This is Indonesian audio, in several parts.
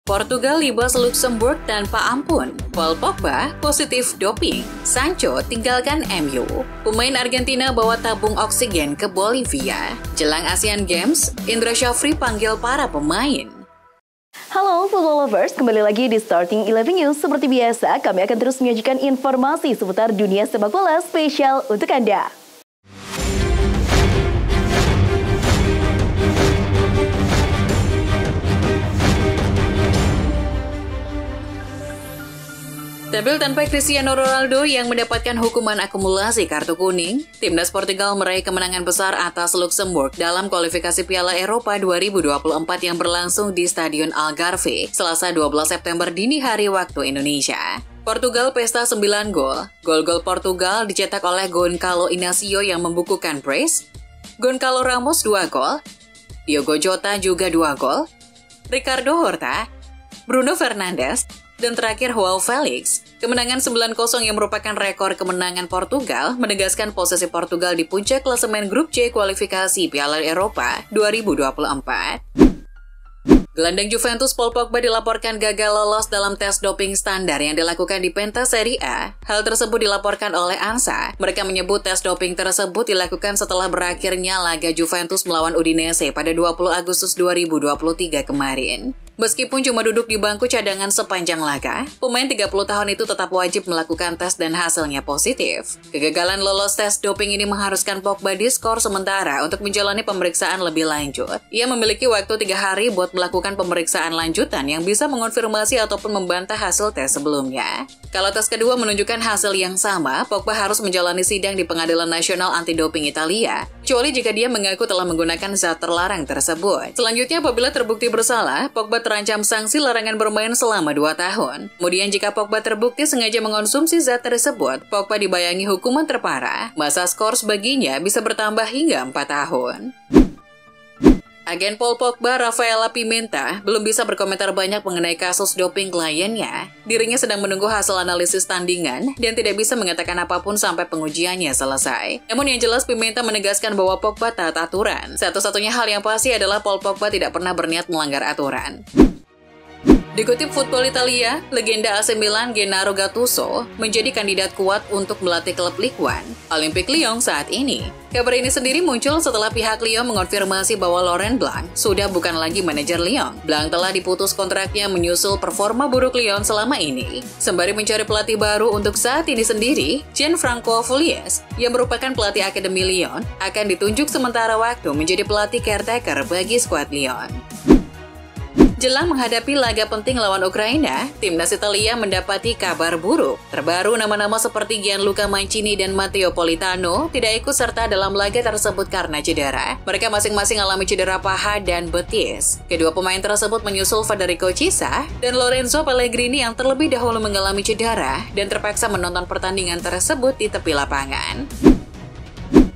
Portugal libas Luxembourg tanpa ampun. Paul Pogba positif doping. Sancho tinggalkan MU. Pemain Argentina bawa tabung oksigen ke Bolivia. Jelang Asian Games, Indra Syafri panggil para pemain. Halo football lovers, kembali lagi di Starting 11 News. Seperti biasa, kami akan terus menyajikan informasi seputar dunia sepak bola spesial untuk Anda. Tampil tanpa Cristiano Ronaldo yang mendapatkan hukuman akumulasi kartu kuning, timnas Portugal meraih kemenangan besar atas Luxembourg dalam kualifikasi Piala Eropa 2024 yang berlangsung di Stadion Algarve, Selasa 12 September dini hari waktu Indonesia. Portugal pesta 9 gol. Gol-gol Portugal dicetak oleh Goncalo Inacio yang membukukan brace, Goncalo Ramos 2 gol, Diogo Jota juga 2 gol, Ricardo Horta, Bruno Fernandes, dan terakhir Joao Felix. Kemenangan 9-0 yang merupakan rekor kemenangan Portugal menegaskan posisi Portugal di puncak klasemen grup C kualifikasi Piala Eropa 2024. Gelandang Juventus Paul Pogba dilaporkan gagal lolos dalam tes doping standar yang dilakukan di pentas Serie A. Hal tersebut dilaporkan oleh ANSA. Mereka menyebut tes doping tersebut dilakukan setelah berakhirnya laga Juventus melawan Udinese pada 20 Agustus 2023 kemarin. Meskipun cuma duduk di bangku cadangan sepanjang laga, pemain 30 tahun itu tetap wajib melakukan tes dan hasilnya positif. Kegagalan lolos tes doping ini mengharuskan Pogba diskor sementara untuk menjalani pemeriksaan lebih lanjut. Ia memiliki waktu 3 hari buat melakukan pemeriksaan lanjutan yang bisa mengonfirmasi ataupun membantah hasil tes sebelumnya. Kalau tes kedua menunjukkan hasil yang sama, Pogba harus menjalani sidang di Pengadilan Nasional Anti Doping Italia, kecuali jika dia mengaku telah menggunakan zat terlarang tersebut. Selanjutnya, apabila terbukti bersalah, Pogba terancam sanksi larangan bermain selama 2 tahun. Kemudian jika Pogba terbukti sengaja mengonsumsi zat tersebut, Pogba dibayangi hukuman terparah. Masa skors baginya bisa bertambah hingga 4 tahun. Agen Paul Pogba, Rafaela Pimenta, belum bisa berkomentar banyak mengenai kasus doping kliennya. Dirinya sedang menunggu hasil analisis tandingan dan tidak bisa mengatakan apapun sampai pengujiannya selesai. Namun yang jelas Pimenta menegaskan bahwa Pogba taat aturan. Satu-satunya hal yang pasti adalah Paul Pogba tidak pernah berniat melanggar aturan. Dikutip Football Italia, legenda AC Milan Gennaro Gattuso menjadi kandidat kuat untuk melatih klub Ligue 1, Olympique Lyon saat ini. Kabar ini sendiri muncul setelah pihak Lyon mengonfirmasi bahwa Laurent Blanc sudah bukan lagi manajer Lyon. Blanc telah diputus kontraknya menyusul performa buruk Lyon selama ini. Sembari mencari pelatih baru untuk saat ini sendiri, Gianfranco Fullies, yang merupakan pelatih Akademi Lyon, akan ditunjuk sementara waktu menjadi pelatih caretaker bagi skuad Lyon. Jelang menghadapi laga penting lawan Ukraina, timnas Italia mendapati kabar buruk. Terbaru nama-nama seperti Gianluca Mancini dan Matteo Politano tidak ikut serta dalam laga tersebut karena cedera. Mereka masing-masing alami cedera paha dan betis. Kedua pemain tersebut menyusul Federico Chiesa dan Lorenzo Pellegrini yang terlebih dahulu mengalami cedera dan terpaksa menonton pertandingan tersebut di tepi lapangan.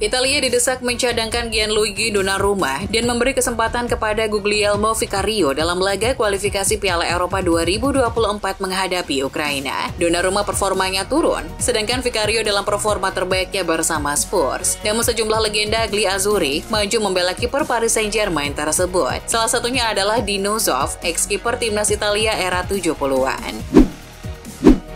Italia didesak mencadangkan Gianluigi Donnarumma dan memberi kesempatan kepada Guglielmo Vicario dalam laga kualifikasi Piala Eropa 2024 menghadapi Ukraina. Donnarumma performanya turun, sedangkan Vicario dalam performa terbaiknya bersama Spurs. Namun sejumlah legenda Agli Azzurri maju membela kiper Paris Saint-Germain tersebut. Salah satunya adalah Dino Zoff, ex-kiper timnas Italia era 70-an.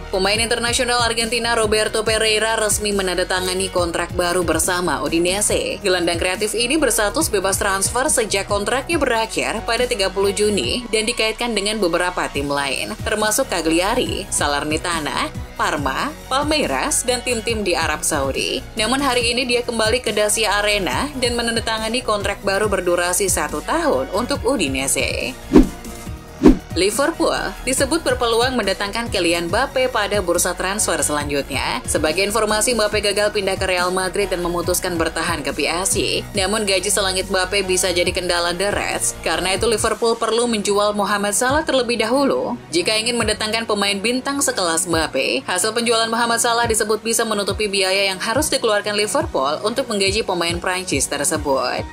Pemain internasional Argentina Roberto Pereira resmi menandatangani kontrak baru bersama Udinese. Gelandang kreatif ini berstatus bebas transfer sejak kontraknya berakhir pada 30 Juni dan dikaitkan dengan beberapa tim lain, termasuk Cagliari, Salernitana, Parma, Palmeiras, dan tim-tim di Arab Saudi. Namun hari ini dia kembali ke Dacia Arena dan menandatangani kontrak baru berdurasi 1 tahun untuk Udinese. Liverpool disebut berpeluang mendatangkan Kylian Mbappe pada bursa transfer selanjutnya. Sebagai informasi, Mbappe gagal pindah ke Real Madrid dan memutuskan bertahan ke PSG. Namun gaji selangit Mbappe bisa jadi kendala The Reds. Karena itu Liverpool perlu menjual Mohamed Salah terlebih dahulu. Jika ingin mendatangkan pemain bintang sekelas Mbappe, hasil penjualan Mohamed Salah disebut bisa menutupi biaya yang harus dikeluarkan Liverpool untuk menggaji pemain Prancis tersebut.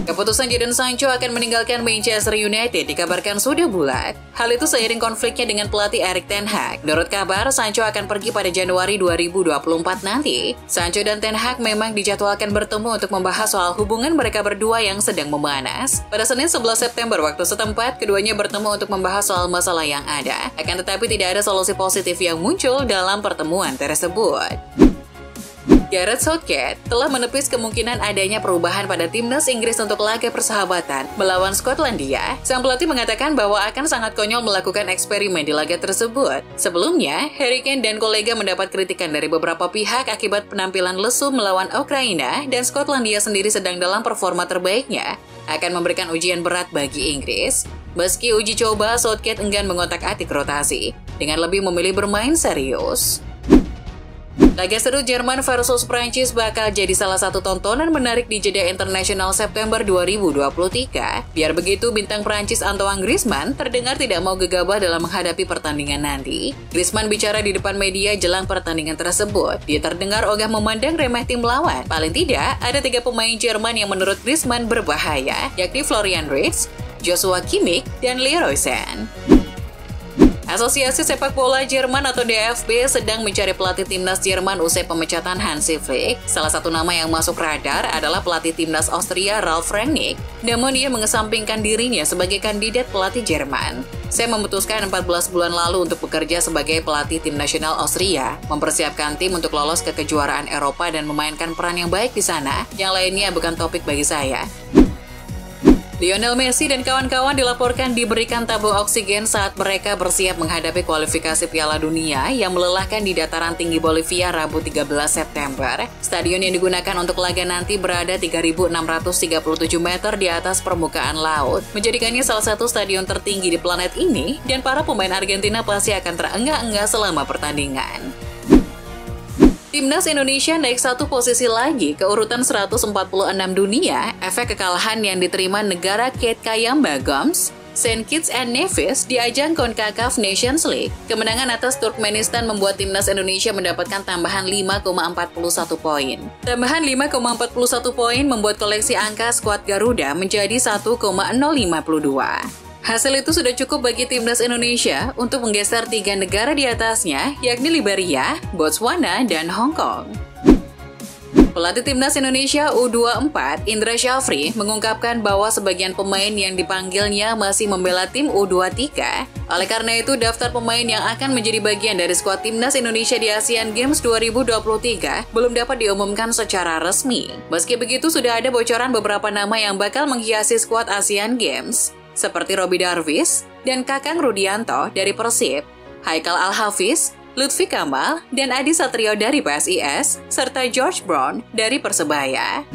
Keputusan Jadon Sancho akan meninggalkan Manchester United dikabarkan sudah bulat. Hal itu seiring konfliknya dengan pelatih Erik ten Hag. Menurut kabar, Sancho akan pergi pada Januari 2024 nanti. Sancho dan ten Hag memang dijadwalkan bertemu untuk membahas soal hubungan mereka berdua yang sedang memanas. Pada Senin 11 September waktu setempat, keduanya bertemu untuk membahas soal masalah yang ada. Akan tetapi tidak ada solusi positif yang muncul dalam pertemuan tersebut. Gareth Southgate telah menepis kemungkinan adanya perubahan pada timnas Inggris untuk laga persahabatan melawan Skotlandia. Sang pelatih mengatakan bahwa akan sangat konyol melakukan eksperimen di laga tersebut. Sebelumnya, Harry Kane dan kolega mendapat kritikan dari beberapa pihak akibat penampilan lesu melawan Ukraina dan Skotlandia sendiri sedang dalam performa terbaiknya. Akan memberikan ujian berat bagi Inggris. Meski uji coba, Southgate enggan mengotak-atik rotasi dengan lebih memilih bermain serius. Laga seru Jerman versus Prancis bakal jadi salah satu tontonan menarik di jeda internasional September 2023. Biar begitu, bintang Prancis Antoine Griezmann terdengar tidak mau gegabah dalam menghadapi pertandingan nanti. Griezmann bicara di depan media jelang pertandingan tersebut. Dia terdengar ogah memandang remeh tim lawan. Paling tidak, ada 3 pemain Jerman yang menurut Griezmann berbahaya, yakni Florian Wirtz, Joshua Kimmich, dan Leroy Sane. Asosiasi Sepak Bola Jerman atau DFB sedang mencari pelatih timnas Jerman usai pemecatan Hansi Flick. Salah satu nama yang masuk radar adalah pelatih timnas Austria Ralf Rangnick. Namun ia mengesampingkan dirinya sebagai kandidat pelatih Jerman. Saya memutuskan 14 bulan lalu untuk bekerja sebagai pelatih tim nasional Austria, mempersiapkan tim untuk lolos ke kejuaraan Eropa dan memainkan peran yang baik di sana. Yang lainnya bukan topik bagi saya. Lionel Messi dan kawan-kawan dilaporkan diberikan tabung oksigen saat mereka bersiap menghadapi kualifikasi Piala Dunia yang melelahkan di dataran tinggi Bolivia Rabu 13 September. Stadion yang digunakan untuk laga nanti berada 3.637 meter di atas permukaan laut, menjadikannya salah satu stadion tertinggi di planet ini, dan para pemain Argentina pasti akan terengah-engah selama pertandingan. Timnas Indonesia naik 1 posisi lagi ke urutan 146 dunia, efek kekalahan yang diterima negara Kate Kayamba Gomes, St. Kitts and Nevis di ajang CONCACAF Nations League. Kemenangan atas Turkmenistan membuat timnas Indonesia mendapatkan tambahan 5,41 poin. Tambahan 5,41 poin membuat koleksi angka skuad Garuda menjadi 1,052. Hasil itu sudah cukup bagi timnas Indonesia untuk menggeser 3 negara di atasnya, yakni Liberia, Botswana, dan Hong Kong. Pelatih timnas Indonesia U24, Indra Syafri, mengungkapkan bahwa sebagian pemain yang dipanggilnya masih membela tim U23. Oleh karena itu, daftar pemain yang akan menjadi bagian dari skuad timnas Indonesia di Asian Games 2023 belum dapat diumumkan secara resmi. Meski begitu, sudah ada bocoran beberapa nama yang bakal menghiasi skuad Asian Games, seperti Robby Darwish dan Kakang Rudianto dari Persib, Haikal Al-Hafiz, Lutfi Kamal, dan Adi Satrio dari PSIS, serta George Brown dari Persebaya.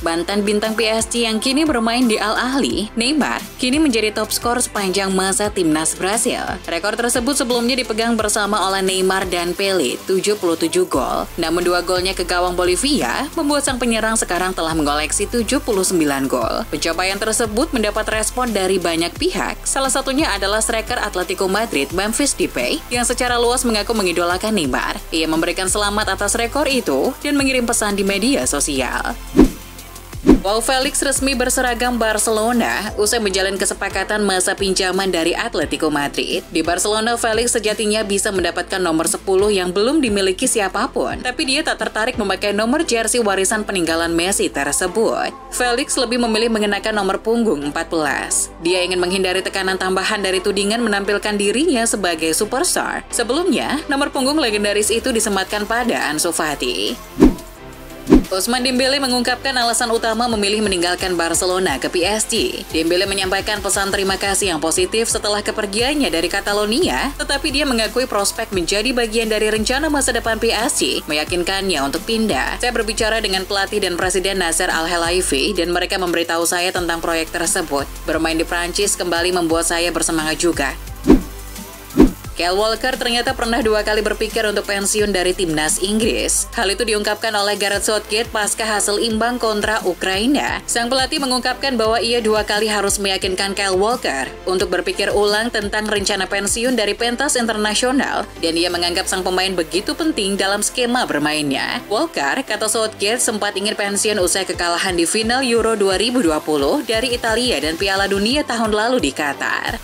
Mantan bintang PSG yang kini bermain di Al Ahly, Neymar, kini menjadi top skor sepanjang masa timnas Brasil. Rekor tersebut sebelumnya dipegang bersama oleh Neymar dan Pelé, 77 gol. Namun 2 golnya ke gawang Bolivia membuat sang penyerang sekarang telah mengoleksi 79 gol. Pencapaian tersebut mendapat respon dari banyak pihak, salah satunya adalah striker Atletico Madrid, Memphis Depay, yang secara luas mengaku mengidolakan Neymar. Ia memberikan selamat atas rekor itu dan mengirim pesan di media sosial. Joao Felix resmi berseragam Barcelona usai menjalin kesepakatan masa pinjaman dari Atletico Madrid. Di Barcelona, Felix sejatinya bisa mendapatkan nomor 10 yang belum dimiliki siapapun, tapi dia tak tertarik memakai nomor jersey warisan peninggalan Messi tersebut. Felix lebih memilih mengenakan nomor punggung 14. Dia ingin menghindari tekanan tambahan dari tudingan menampilkan dirinya sebagai superstar. Sebelumnya, nomor punggung legendaris itu disematkan pada Ansu Fati. Ousmane Dembélé mengungkapkan alasan utama memilih meninggalkan Barcelona ke PSG. Dembélé menyampaikan pesan terima kasih yang positif setelah kepergiannya dari Catalonia, tetapi dia mengakui prospek menjadi bagian dari rencana masa depan PSG meyakinkannya untuk pindah. Saya berbicara dengan pelatih dan Presiden Nasser Al-Khelaifi dan mereka memberitahu saya tentang proyek tersebut. Bermain di Prancis kembali membuat saya bersemangat juga. Kyle Walker ternyata pernah 2 kali berpikir untuk pensiun dari timnas Inggris. Hal itu diungkapkan oleh Gareth Southgate pasca hasil imbang kontra Ukraina. Sang pelatih mengungkapkan bahwa ia 2 kali harus meyakinkan Kyle Walker untuk berpikir ulang tentang rencana pensiun dari pentas internasional, dan ia menganggap sang pemain begitu penting dalam skema bermainnya. Walker, kata Southgate, sempat ingin pensiun usai kekalahan di final Euro 2020 dari Italia dan Piala Dunia tahun lalu di Qatar.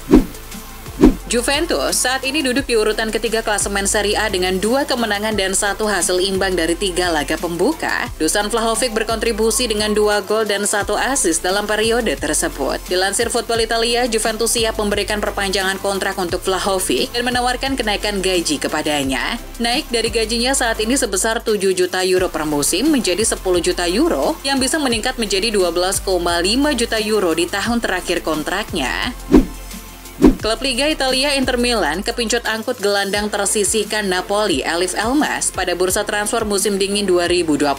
Juventus saat ini duduk di urutan ketiga klasemen Serie A dengan 2 kemenangan dan 1 hasil imbang dari 3 laga pembuka. Dusan Vlahovic berkontribusi dengan 2 gol dan 1 assist dalam periode tersebut. Dilansir Football Italia, Juventus siap memberikan perpanjangan kontrak untuk Vlahovic dan menawarkan kenaikan gaji kepadanya. Naik dari gajinya saat ini sebesar 7 juta euro per musim menjadi 10 juta euro yang bisa meningkat menjadi 12,5 juta euro di tahun terakhir kontraknya. Klub Liga Italia Inter Milan kepincut angkut gelandang tersisihkan Napoli Elif Elmas pada bursa transfer musim dingin 2024.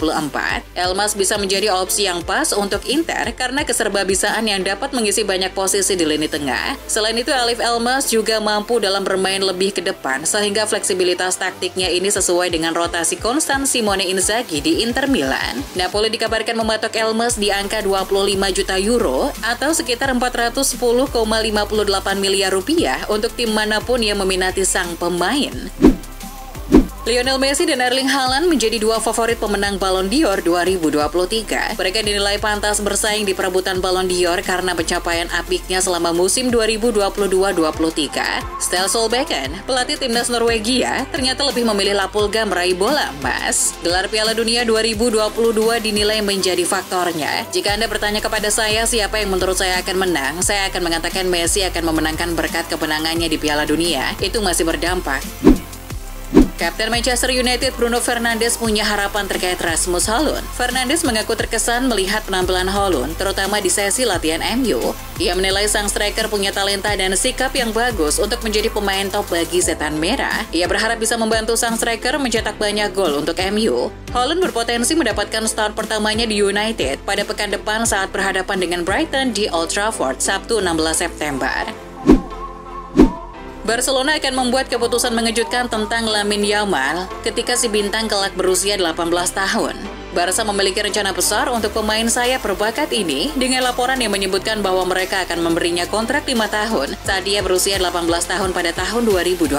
Elmas bisa menjadi opsi yang pas untuk Inter karena keserbabisaan yang dapat mengisi banyak posisi di lini tengah. Selain itu, Elif Elmas juga mampu dalam bermain lebih ke depan sehingga fleksibilitas taktiknya ini sesuai dengan rotasi konstan Simone Inzaghi di Inter Milan. Napoli dikabarkan mematok Elmas di angka 25 juta euro atau sekitar 410,58 miliar rupiah untuk tim manapun yang meminati sang pemain. Lionel Messi dan Erling Haaland menjadi 2 favorit pemenang Ballon d'Or 2023. Mereka dinilai pantas bersaing di perebutan Ballon d'Or karena pencapaian apiknya selama musim 2022-23. Ståle Solbakken, pelatih timnas Norwegia, ternyata lebih memilih La Pulga meraih bola emas. Gelar Piala Dunia 2022 dinilai menjadi faktornya. Jika Anda bertanya kepada saya siapa yang menurut saya akan menang, saya akan mengatakan Messi akan memenangkan berkat kemenangannya di Piala Dunia. Itu masih berdampak. Kapten Manchester United Bruno Fernandes punya harapan terkait Rasmus Hojlund. Fernandes mengaku terkesan melihat penampilan Hojlund, terutama di sesi latihan MU. Ia menilai sang striker punya talenta dan sikap yang bagus untuk menjadi pemain top bagi Setan Merah. Ia berharap bisa membantu sang striker mencetak banyak gol untuk MU. Hojlund berpotensi mendapatkan start pertamanya di United pada pekan depan saat berhadapan dengan Brighton di Old Trafford Sabtu 16 September. Barcelona akan membuat keputusan mengejutkan tentang Lamine Yamal ketika si bintang kelak berusia 18 tahun. Barca memiliki rencana besar untuk pemain sayap berbakat ini dengan laporan yang menyebutkan bahwa mereka akan memberinya kontrak 5 tahun saat dia berusia 18 tahun pada tahun 2025.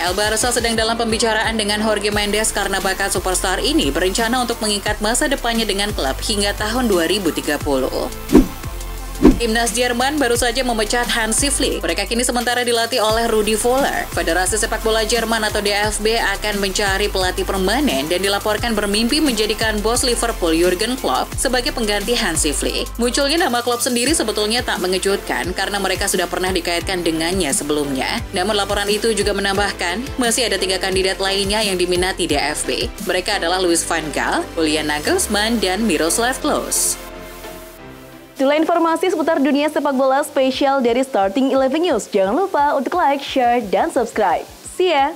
El Barca sedang dalam pembicaraan dengan Jorge Mendes karena bakat superstar ini berencana untuk mengikat masa depannya dengan klub hingga tahun 2030. Timnas Jerman baru saja memecat Hansi Flick. Mereka kini sementara dilatih oleh Rudi Völler. Federasi Sepak Bola Jerman atau DFB akan mencari pelatih permanen dan dilaporkan bermimpi menjadikan bos Liverpool Jurgen Klopp sebagai pengganti Hansi Flick. Munculnya nama Klopp sendiri sebetulnya tak mengejutkan karena mereka sudah pernah dikaitkan dengannya sebelumnya. Namun laporan itu juga menambahkan masih ada 3 kandidat lainnya yang diminati DFB. Mereka adalah Louis van Gaal, Julian Nagelsmann, dan Miroslav Klose. Itulah informasi seputar dunia sepak bola spesial dari Starting 11 News. Jangan lupa untuk like, share, dan subscribe. See ya!